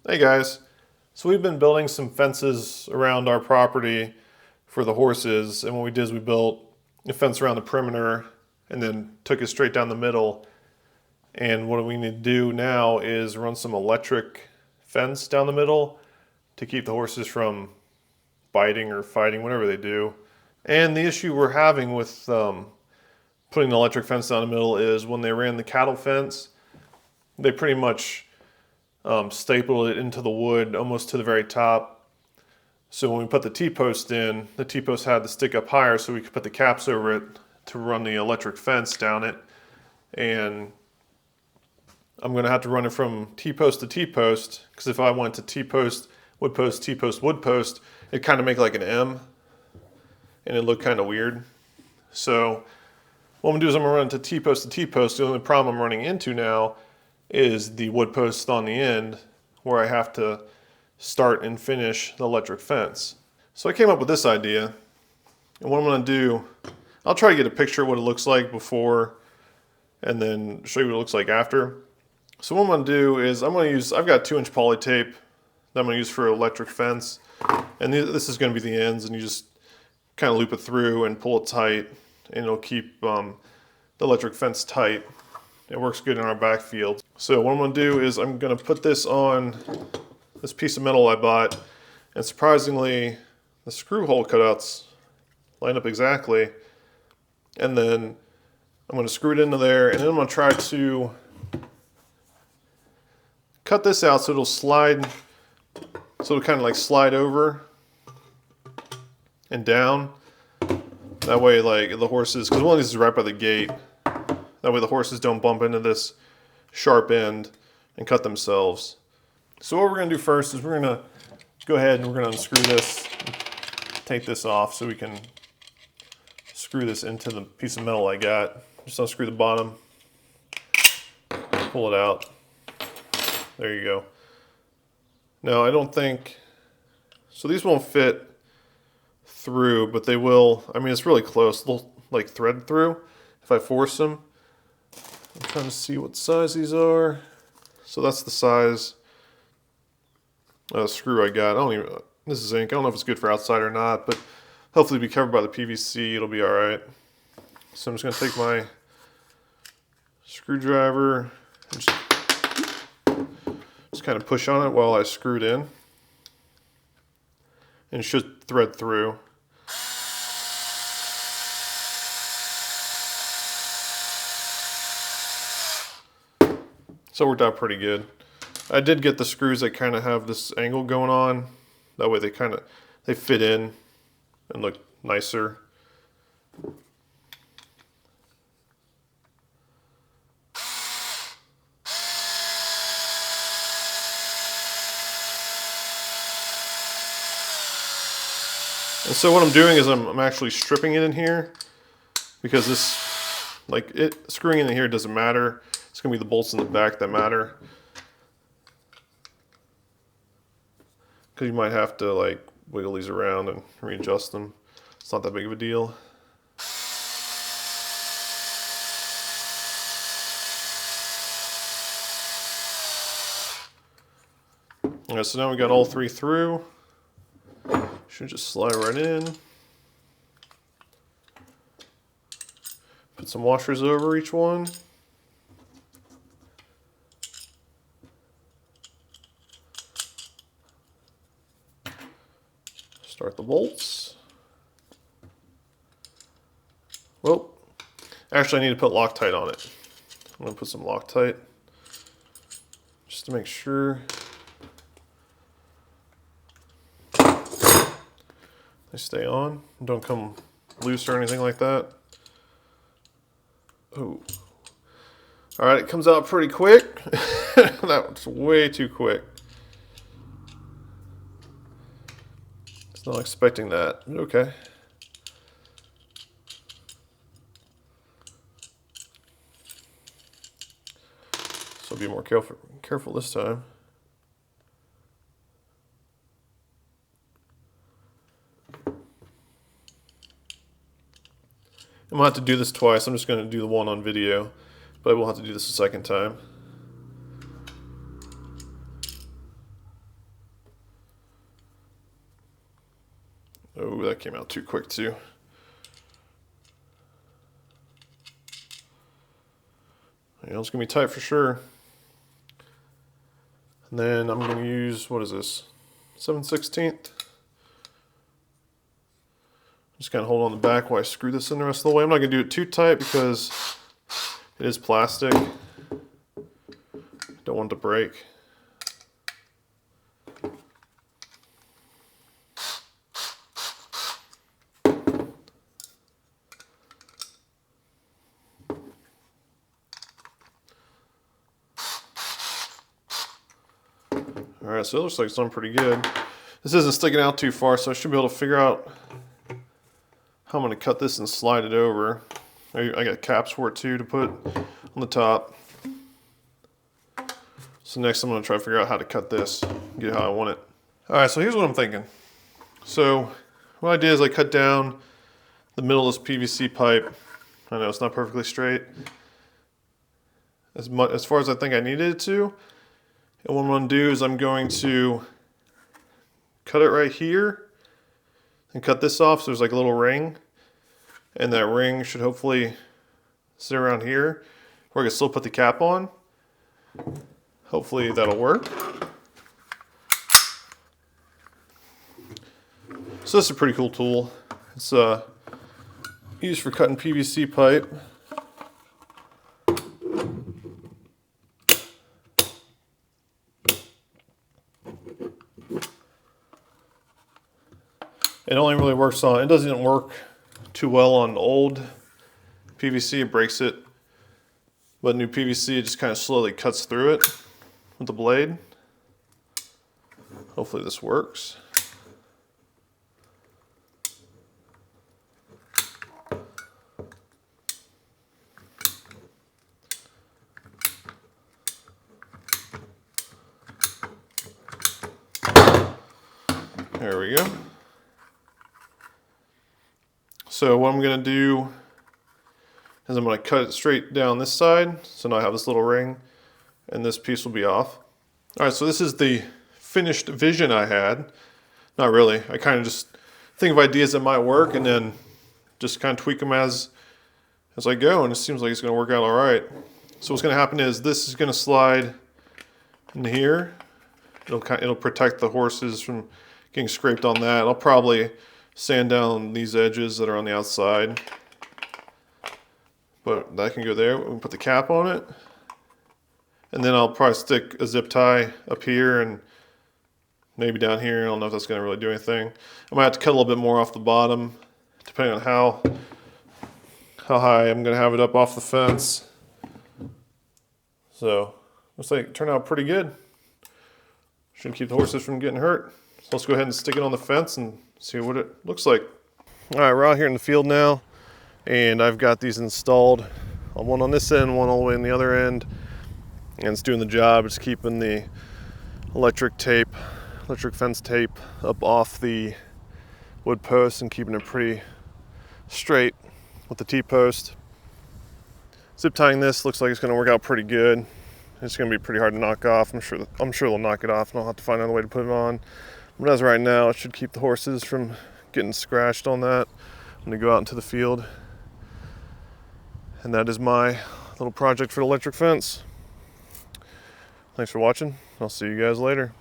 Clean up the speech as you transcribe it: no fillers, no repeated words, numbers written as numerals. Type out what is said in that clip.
Hey guys, so we've been building some fences around our property for the horses, and what we did is we built a fence around the perimeter and then took it straight down the middle. And what we need to do now is run some electric fence down the middle to keep the horses from biting or fighting, whatever they do. And the issue we're having with putting the electric fence down the middle is when they ran the cattle fence, they pretty much stapled it into the wood almost to the very top. So when we put the T-post in, the T-post had to stick up higher so we could put the caps over it to run the electric fence down it. And I'm going to have to run it from T-post to T-post, because if I went to T-post, wood post, T-post, wood post, it kind of make like an M and it looked kind of weird. So what I'm going to do is I'm going to run it to T-post to T-post. The only problem I'm running into now is the wood post on the end where I have to start and finish the electric fence. So I came up with this idea, and what I'm going to do, I'll try to get a picture of what it looks like before and then show you what it looks like after. So what I'm going to do is I've got 2-inch poly tape that I'm going to use for electric fence, and this is going to be the ends, and you just kind of loop it through and pull it tight, and it'll keep the electric fence tight. It works good in our backfield. So what I'm going to do is I'm going to put this on this piece of metal I bought, and surprisingly the screw hole cutouts line up exactly, and then I'm going to screw it into there, and then I'm going to try to cut this out so it'll slide, so it'll kind of like slide over and down. That way like the horses, because one of these is right by the gate, that way the horses don't bump into this sharp end and cut themselves. So what we're going to do first is we're going to go ahead and we're going to unscrew this, take this off so we can screw this into the piece of metal I got. Just unscrew the bottom, pull it out. There you go. Now I don't think, so these won't fit through, but they will. I mean, it's really close. They'll like thread through if I force them. I'm trying to see what size these are. So that's the size screw I got. This is ink. I don't know if it's good for outside or not, but hopefully it'll be covered by the PVC. It'll be all right. So I'm just going to take my screwdriver and just kind of push on it while I screw it in. And it should thread through. So it worked out pretty good. I did get the screws that kind of have this angle going on. That way they fit in and look nicer. And so what I'm doing is I'm actually stripping it in here, because screwing it in here doesn't matter. It's gonna be the bolts in the back that matter. Because you might have to like wiggle these around and readjust them. It's not that big of a deal. Alright, so now we got all three through. Should just slide right in. Put some washers over each one. Start the bolts. Well, actually I need to put Loctite on it. I'm going to put some Loctite just to make sure they stay on, don't come loose or anything like that. Oh, all right, it comes out pretty quick. That was way too quick. I was not expecting that. Okay. So be more careful this time. I'm going to have to do this twice. I'm just going to do the one on video, but I will have to do this a second time. Oh, that came out too quick too. Yeah, it's gonna be tight for sure. And then I'm gonna use, what is this? 7/16. Just kind of hold on the back while I screw this in the rest of the way. I'm not gonna do it too tight because it is plastic. Don't want it to break. All right, so it looks like it's done pretty good. This isn't sticking out too far, so I should be able to figure out how I'm gonna cut this and slide it over. I got caps for it too to put on the top. So next I'm gonna try to figure out how to cut this, get it how I want it. All right, so here's what I'm thinking. So what I did is I cut down the middle of this PVC pipe. I know it's not perfectly straight, as far as I think I needed it to. And what I'm going to do is I'm going to cut it right here and cut this off so there's like a little ring. And that ring should hopefully sit around here where I can still put the cap on. Hopefully that'll work. So this is a pretty cool tool. It's used for cutting PVC pipe. It only really works on, it doesn't work too well on old PVC, it breaks it. But new PVC, it just kind of slowly cuts through it with the blade. Hopefully this works. There we go. So what I'm going to do is I'm going to cut it straight down this side. So now I have this little ring and this piece will be off. All right, so this is the finished vision I had. Not really. I kind of just think of ideas that might work and then just kind of tweak them as I go, and it seems like it's going to work out all right. So what's going to happen is this is going to slide in here. It'll protect the horses from getting scraped on that. I'll probably sand down these edges that are on the outside, but that can go there. We can put the cap on it, and then I'll probably stick a zip tie up here and maybe down here. I don't know if that's going to really do anything. I might have to cut a little bit more off the bottom depending on how high I'm going to have it up off the fence. So looks like it turned out pretty good. Shouldn't keep the horses from getting hurt. So let's go ahead and stick it on the fence and see what it looks like. All right, we're out here in the field now, and I've got these installed. One on this end, one all the way on the other end, and it's doing the job. It's keeping the electric fence tape up off the wood post and keeping it pretty straight with the T-post. Zip tying this looks like it's going to work out pretty good. It's going to be pretty hard to knock off. I'm sure they'll knock it off, and I'll have to find another way to put it on. But as of right now, it should keep the horses from getting scratched on that when they go out into the field. And that is my little project for the electric fence. Thanks for watching. I'll see you guys later.